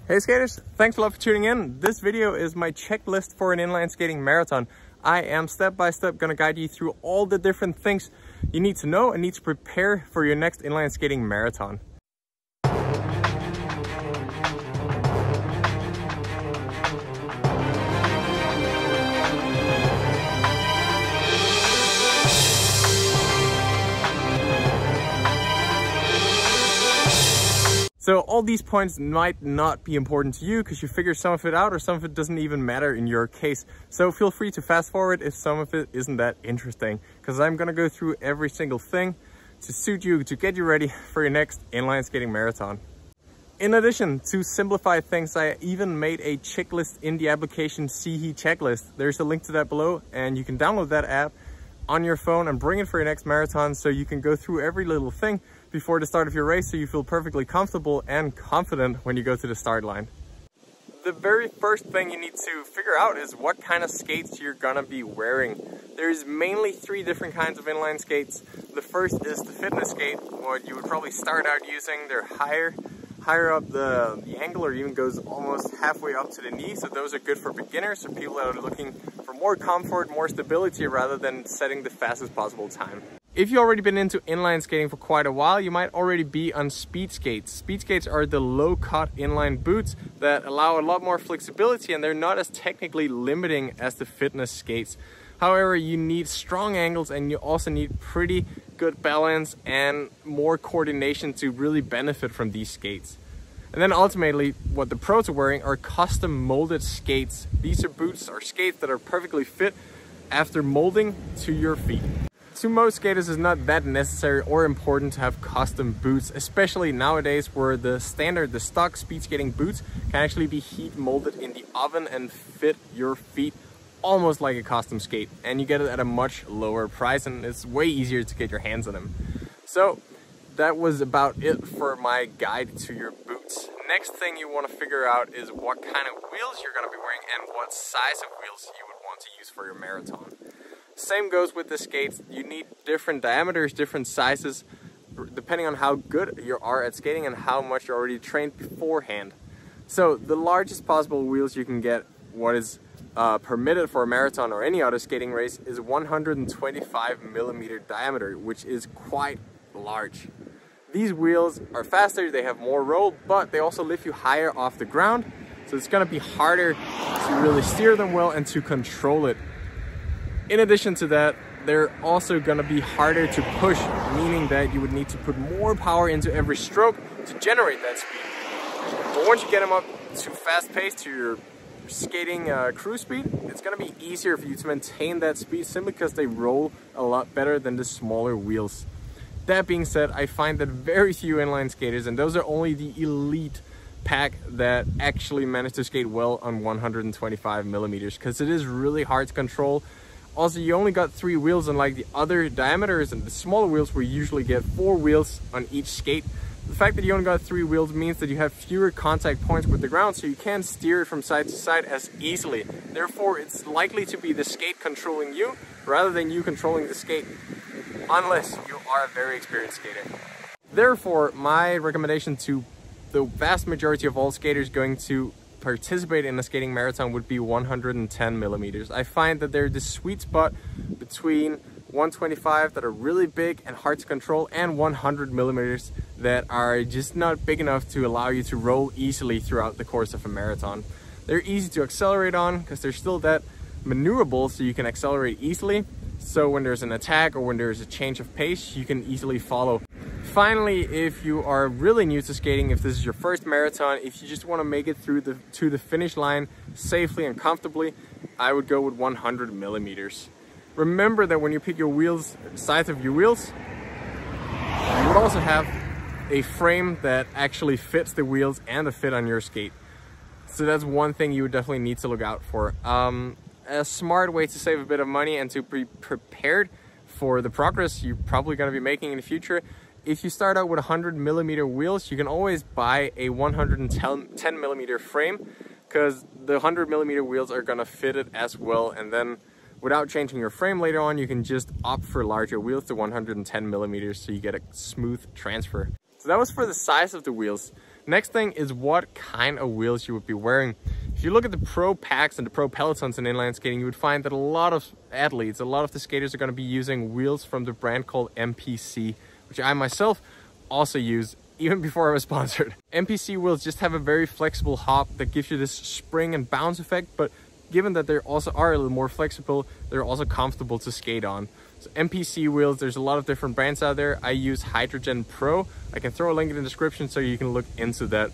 Hey skaters, thanks a lot for tuning in. This video is my checklist for an inline skating marathon. I am step by step going to guide you through all the different things you need to know and need to prepare for your next inline skating marathon. So all these points might not be important to you because you figure some of it out, or some of it doesn't even matter in your case. So feel free to fast forward if some of it isn't that interesting, because I'm going to go through every single thing to suit you, to get you ready for your next inline skating marathon. In addition, to simplify things, I even made a checklist in the application CHE Checklist. There's a link to that below, and you can download that app on your phone and bring it for your next marathon, so you can go through every little thing before the start of your race, so you feel perfectly comfortable and confident when you go to the start line. The very first thing you need to figure out is what kind of skates you're gonna be wearing. There's mainly three different kinds of inline skates. The first is the fitness skate, what you would probably start out using. They're higher up the ankle, or even goes almost halfway up to the knee. So those are good for beginners or people that are looking for more comfort, more stability, rather than setting the fastest possible time. If you've already been into inline skating for quite a while, you might already be on speed skates. Speed skates are the low-cut inline boots that allow a lot more flexibility, and they're not as technically limiting as the fitness skates. However, you need strong ankles, and you also need pretty good balance and more coordination to really benefit from these skates. And then ultimately, what the pros are wearing are custom molded skates. These are boots or skates that are perfectly fit after molding to your feet. To most skaters, it's not that necessary or important to have custom boots, especially nowadays where the stock speed skating boots can actually be heat molded in the oven and fit your feet almost like a custom skate, and you get it at a much lower price, and it's way easier to get your hands on them. So that was about it for my guide to your boots. Next thing you want to figure out is what kind of wheels you're going to be wearing and what size of wheels you would want to use for your marathon. Same goes with the skates. You need different diameters, different sizes, depending on how good you are at skating and how much you're already trained beforehand. So the largest possible wheels you can get, what is permitted for a marathon or any other skating race, is 125mm diameter, which is quite large. These wheels are faster, they have more roll, but they also lift you higher off the ground, so it's going to be harder to really steer them well and to control it. In addition to that, they're also going to be harder to push, meaning that you would need to put more power into every stroke to generate that speed. But once you get them up to fast pace, to your skating cruise speed, it's going to be easier for you to maintain that speed simply because they roll a lot better than the smaller wheels. That being said, I find that very few inline skaters, and those are only the elite pack, that actually manage to skate well on 125mm, because it is really hard to control. Also, you only got 3 wheels, unlike the other diameters and the smaller wheels where you usually get 4 wheels on each skate. The fact that you only got 3 wheels means that you have fewer contact points with the ground, so you can't steer it from side to side as easily. Therefore, it's likely to be the skate controlling you rather than you controlling the skate, unless you are a very experienced skater. Therefore, my recommendation to the vast majority of all skaters going to participate in a skating marathon would be 110mm. I find that they're the sweet spot between 125 that are really big and hard to control, and 100mm that are just not big enough to allow you to roll easily throughout the course of a marathon. They're easy to accelerate on because they're still that maneuverable, so you can accelerate easily. So when there's an attack or when there's a change of pace, you can easily follow. Finally, if you are really new to skating, if this is your first marathon, if you just want to make it through to the finish line safely and comfortably, I would go with 100mm. Remember that when you pick your wheels, size of your wheels, you would also have a frame that actually fits the wheels and the fit on your skate. So that's one thing you would definitely need to look out for. A smart way to save a bit of money and to be prepared for the progress you're probably going to be making in the future. If you start out with 100mm wheels, you can always buy a 110mm frame, because the 100mm wheels are going to fit it as well, and then without changing your frame later on, you can just opt for larger wheels to 110mm, so you get a smooth transfer. So that was for the size of the wheels. Next thing is what kind of wheels you would be wearing. If you look at the pro packs and the pro pelotons in inline skating, you would find that a lot of athletes, a lot of the skaters are going to be using wheels from the brand called MPC, which I myself also use even before I was sponsored. MPC wheels just have a very flexible hop that gives you this spring and bounce effect, but given that they also are a little more flexible, they're also comfortable to skate on. So MPC wheels, there's a lot of different brands out there. I use Hydrogen Pro. I can throw a link in the description so you can look into that.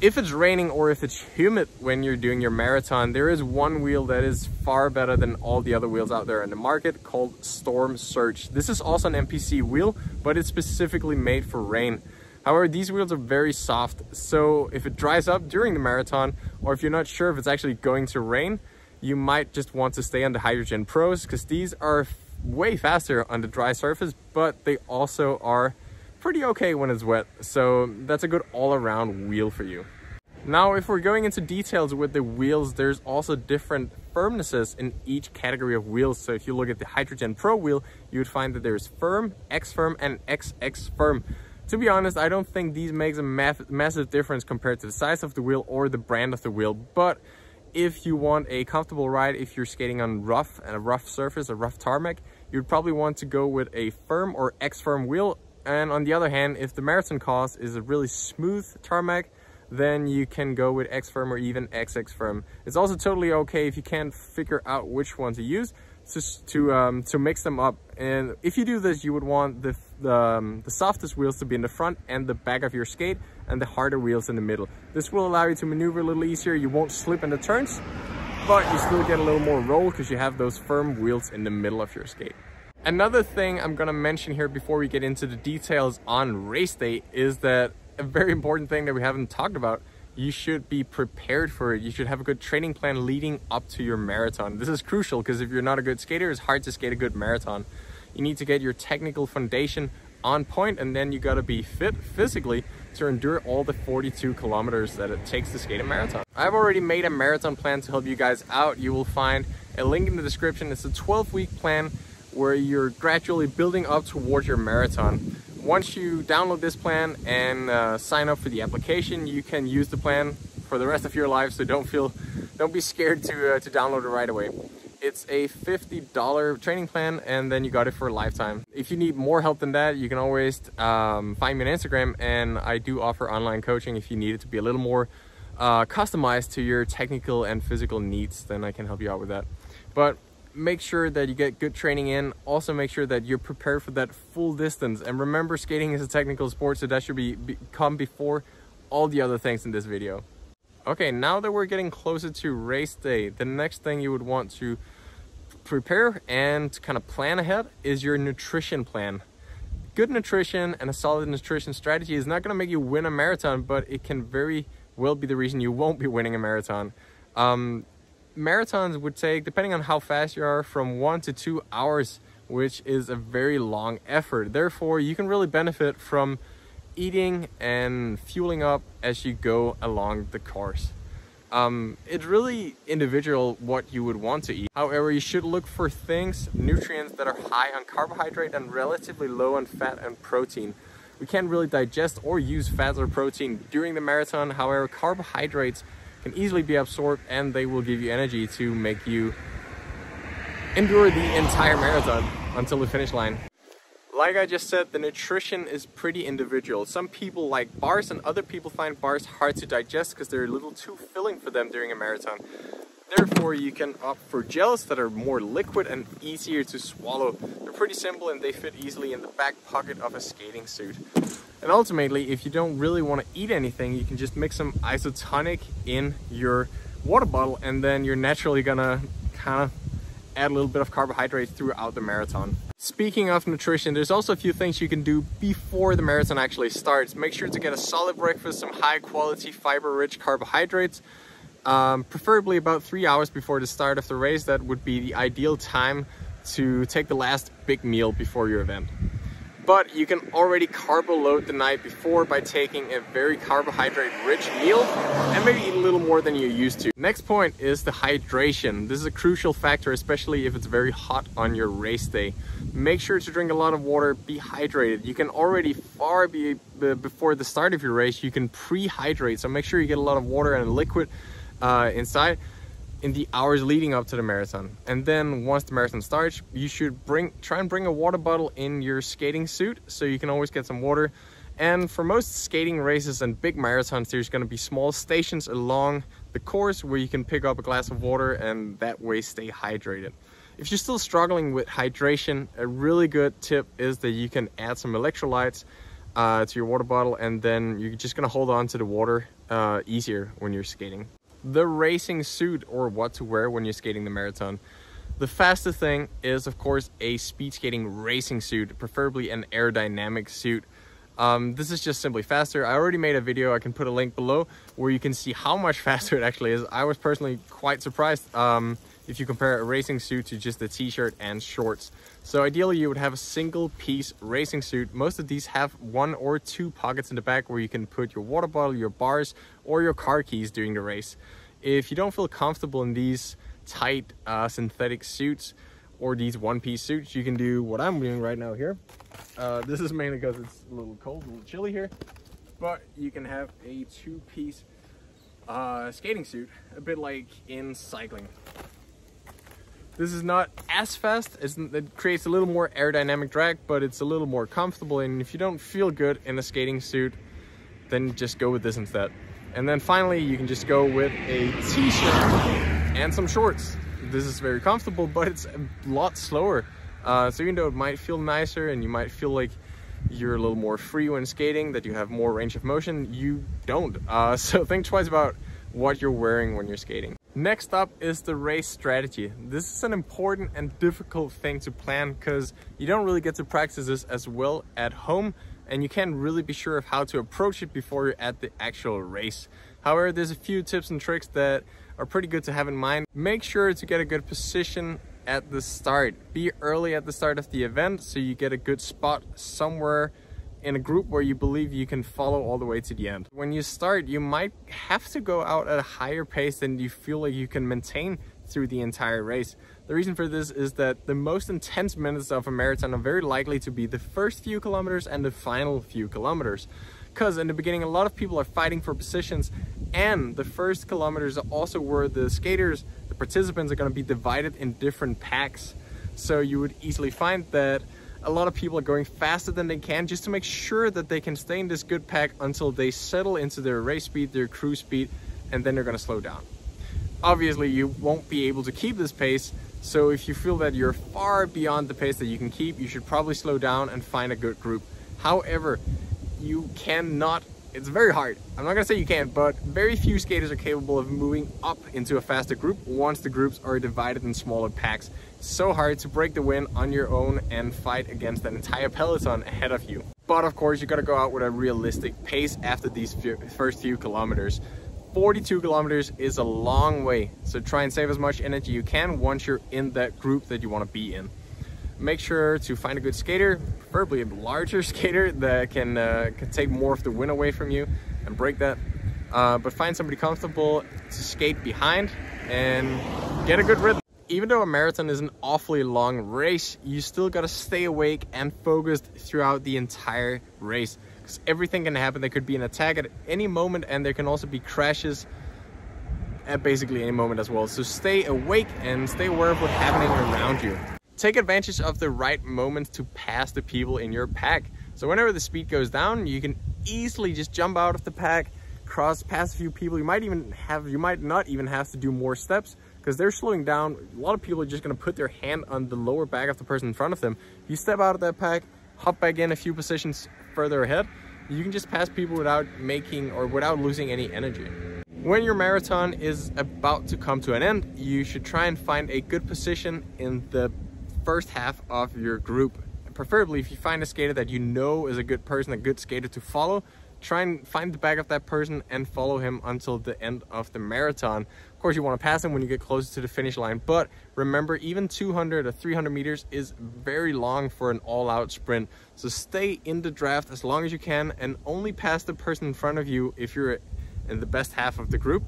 If it's raining or if it's humid when you're doing your marathon, there is one wheel that is far better than all the other wheels out there in the market called Storm Surge. This is also an MPC wheel, but it's specifically made for rain. However, these wheels are very soft, so if it dries up during the marathon, or if you're not sure if it's actually going to rain, you might just want to stay on the Hydrogen Pros, because these are way faster on the dry surface, but they also are pretty okay when it's wet. So that's a good all-around wheel for you. Now, if we're going into details with the wheels, there's also different firmnesses in each category of wheels. So if you look at the Hydrogen Pro wheel, you would find that there's firm, X-firm, and XX firm. To be honest, I don't think these makes a massive difference compared to the size of the wheel or the brand of the wheel, but if you want a comfortable ride, if you're skating on rough and a rough surface, a rough tarmac, you'd probably want to go with a firm or X-firm wheel. And on the other hand, if the marathon course is a really smooth tarmac, then you can go with X-firm or even XX firm. It's also totally okay if you can't figure out which one to use, to mix them up. And if you do this, you would want the softest wheels to be in the front and the back of your skate, and the harder wheels in the middle. This will allow you to maneuver a little easier. You won't slip in the turns, but you still get a little more roll because you have those firm wheels in the middle of your skate. Another thing I'm gonna mention here before we get into the details on race day is that a very important thing that we haven't talked about, you should be prepared for it. You should have a good training plan leading up to your marathon. This is crucial because if you're not a good skater, it's hard to skate a good marathon. You need to get your technical foundation on point, and then you gotta be fit physically to endure all the 42 kilometers that it takes to skate a marathon. I've already made a marathon plan to help you guys out. You will find a link in the description. It's a 12-week plan where you're gradually building up towards your marathon. Once you download this plan and sign up for the application, you can use the plan for the rest of your life, so don't be scared to download it right away. It's a $50 training plan, and then you got it for a lifetime. If you need more help than that, you can always find me on Instagram, and I do offer online coaching. If you need it to be a little more customized to your technical and physical needs, then I can help you out with that. But make sure that you get good training in. Also make sure that you're prepared for that full distance. And remember, skating is a technical sport, so that should come before all the other things in this video. Okay, now that we're getting closer to race day, the next thing you would want to prepare and kind of plan ahead is your nutrition plan. Good nutrition and a solid nutrition strategy is not going to make you win a marathon, but it can very well be the reason you won't be winning a marathon. Marathons would take, depending on how fast you are, from 1 to 2 hours, which is a very long effort. Therefore, you can really benefit from eating and fueling up as you go along the course. It's really individual what you would want to eat. However, you should look for nutrients that are high on carbohydrate and relatively low on fat and protein. We can't really digest or use fats or protein during the marathon. However, carbohydrates can easily be absorbed, and they will give you energy to make you endure the entire marathon until the finish line. Like I just said, the nutrition is pretty individual. Some people like bars, and other people find bars hard to digest because they're a little too filling for them during a marathon. Therefore, you can opt for gels that are more liquid and easier to swallow. They're pretty simple and they fit easily in the back pocket of a skating suit. And ultimately, if you don't really want to eat anything, you can just mix some isotonic in your water bottle, and then you're naturally gonna kind of add a little bit of carbohydrate throughout the marathon. Speaking of nutrition, there's also a few things you can do before the marathon actually starts. Make sure to get a solid breakfast, some high quality fiber-rich carbohydrates, preferably about 3 hours before the start of the race. That would be the ideal time to take the last big meal before your event. but you can already carbo load the night before by taking a very carbohydrate-rich meal and maybe eat a little more than you're used to. Next point is the hydration. This is a crucial factor, especially if it's very hot on your race day. Make sure to drink a lot of water, be hydrated. You can already before the start of your race, you can pre-hydrate, so make sure you get a lot of water and liquid inside in the hours leading up to the marathon. And then once the marathon starts, you should try and bring a water bottle in your skating suit so you can always get some water. And for most skating races and big marathons, there's going to be small stations along the course where you can pick up a glass of water and that way stay hydrated. If you're still struggling with hydration, a really good tip is that you can add some electrolytes to your water bottle, and then you're just going to hold on to the water easier when you're skating. The racing suit, or what to wear when you're skating the marathon. The fastest thing is, of course, a speed skating racing suit, preferably an aerodynamic suit. This is just simply faster. I already made a video, I can put a link below, where you can see how much faster it actually is. I was personally quite surprised if you compare a racing suit to just a t-shirt and shorts. So ideally you would have a single piece racing suit. Most of these have 1 or 2 pockets in the back where you can put your water bottle, your bars, or your car keys during the race. If you don't feel comfortable in these tight synthetic suits or these one-piece suits, you can do what I'm doing right now here. This is mainly because it's a little cold, a little chilly here, but you can have a 2-piece skating suit, a bit like in cycling. This is not as fast, it creates a little more aerodynamic drag, but it's a little more comfortable, and if you don't feel good in a skating suit, then just go with this instead. And then finally, you can just go with a t-shirt and some shorts. This is very comfortable, but it's a lot slower. So even though it might feel nicer and you might feel like you're a little more free when skating, that you have more range of motion, you don't. So think twice about what you're wearing when you're skating. Next up is the race strategy. This is an important and difficult thing to plan because you don't really get to practice this as well at home, and you can't really be sure of how to approach it before you're at the actual race. However, there's a few tips and tricks that are pretty good to have in mind. Make sure to get a good position at the start. Be early at the start of the event so you get a good spot somewhere in a group where you believe you can follow all the way to the end. When you start, you might have to go out at a higher pace than you feel like you can maintain through the entire race. The reason for this is that the most intense minutes of a marathon are very likely to be the first few kilometers and the final few kilometers. Because in the beginning, a lot of people are fighting for positions, and the first kilometers are also where the skaters, the participants, are going to be divided in different packs. So you would easily find that a lot of people are going faster than they can just to make sure that they can stay in this good pack until they settle into their race speed, their cruise speed, and then they're going to slow down. Obviously, you won't be able to keep this pace, so if you feel that you're far beyond the pace that you can keep, you should probably slow down and find a good group. However, you cannot, it's very hard. I'm not going to say you can't, but very few skaters are capable of moving up into a faster group once the groups are divided in smaller packs. It's so hard to break the wind on your own and fight against an entire peloton ahead of you. But of course, you got to go out with a realistic pace after these first few kilometers. 42 kilometers is a long way, so try and save as much energy you can once you're in that group that you want to be in. Make sure to find a good skater, preferably a larger skater that can take more of the wind away from you and break that. But find somebody comfortable to skate behind and get a good rhythm. Even though a marathon is an awfully long race, you still gotta stay awake and focused throughout the entire race. Because everything can happen. There could be an attack at any moment, and there can also be crashes at basically any moment as well. So stay awake and stay aware of what's happening around you. Take advantage of the right moments to pass the people in your pack. So whenever the speed goes down, you can easily just jump out of the pack, past a few people. You might not even have to do more steps because they're slowing down. A lot of people are just going to put their hand on the lower back of the person in front of them. You step out of that pack, hop back in a few positions further ahead, you can just pass people without losing any energy. When your marathon is about to come to an end, you should try and find a good position in the first half of your group. Preferably, if you find a skater that you know is a good person, a good skater to follow, try and find the back of that person and follow him until the end of the marathon. Of course, you want to pass him when you get closer to the finish line, but remember, even 200 or 300 meters is very long for an all-out sprint. So stay in the draft as long as you can and only pass the person in front of you if you're in the best half of the group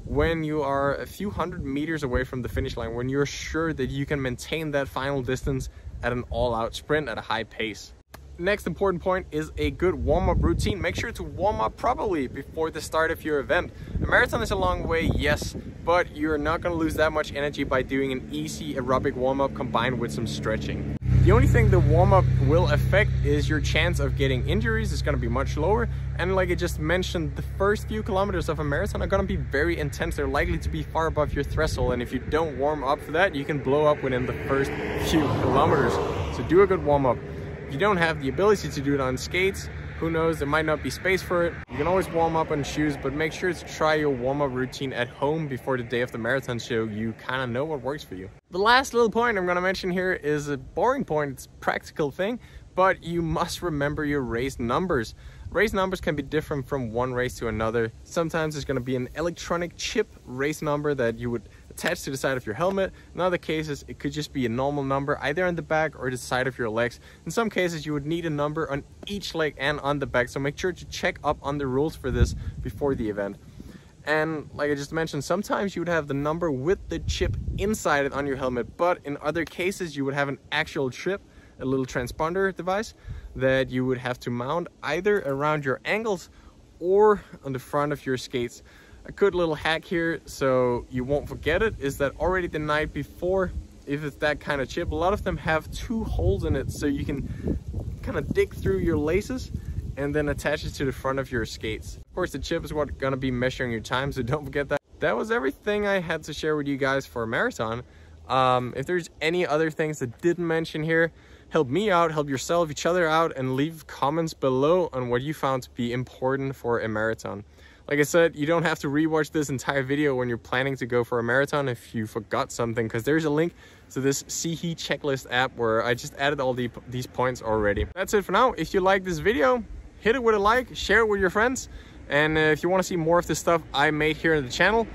when you are a few hundred meters away from the finish line, when you're sure that you can maintain that final distance at an all-out sprint at a high pace. Next important point is a good warm-up routine. Make sure to warm up properly before the start of your event. A marathon is a long way, yes, but you're not going to lose that much energy by doing an easy aerobic warm-up combined with some stretching. The only thing the warm-up will affect is your chance of getting injuries. It's going to be much lower, and like I just mentioned, the first few kilometers of a marathon are going to be very intense. They're likely to be far above your threshold, and if you don't warm up for that, you can blow up within the first few kilometers. So do a good warm-up. If you don't have the ability to do it on skates, who knows, there might not be space for it. You can always warm up on shoes, but make sure to try your warm-up routine at home before the day of the marathon so you kind of know what works for you. The last little point I'm going to mention here is a boring point. It's a practical thing, but you must remember your race numbers. Race numbers can be different from one race to another. Sometimes there's going to be an electronic chip race number that you would attach to the side of your helmet. In other cases, it could just be a normal number either on the back or the side of your legs. In some cases, you would need a number on each leg and on the back, so make sure to check up on the rules for this before the event. And like I just mentioned, sometimes you would have the number with the chip inside it on your helmet, but in other cases you would have an actual chip, a little transponder device that you would have to mount either around your ankles or on the front of your skates. A good little hack here so you won't forget it is that already the night before, if it's that kind of chip, a lot of them have 2 holes in it, so you can kind of dig through your laces and then attach it to the front of your skates. Of course, the chip is what's gonna be measuring your time, so don't forget that. That was everything I had to share with you guys for a marathon. If there's any other things I didn't mention here, help me out, help yourself, each other out, and leave comments below on what you found to be important for a marathon. Like I said, you don't have to rewatch this entire video when you're planning to go for a marathon if you forgot something, because there's a link to this CHE checklist app where I just added all these points already. That's it for now. If you like this video, hit it with a like, share it with your friends, and if you want to see more of the stuff I made here on the channel,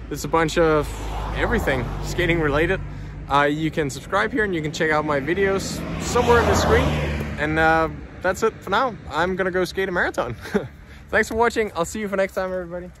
it's a bunch of everything skating related. You can subscribe here and you can check out my videos somewhere on the screen. And that's it for now. I'm gonna go skate a marathon. Thanks for watching. I'll see you for next time, everybody.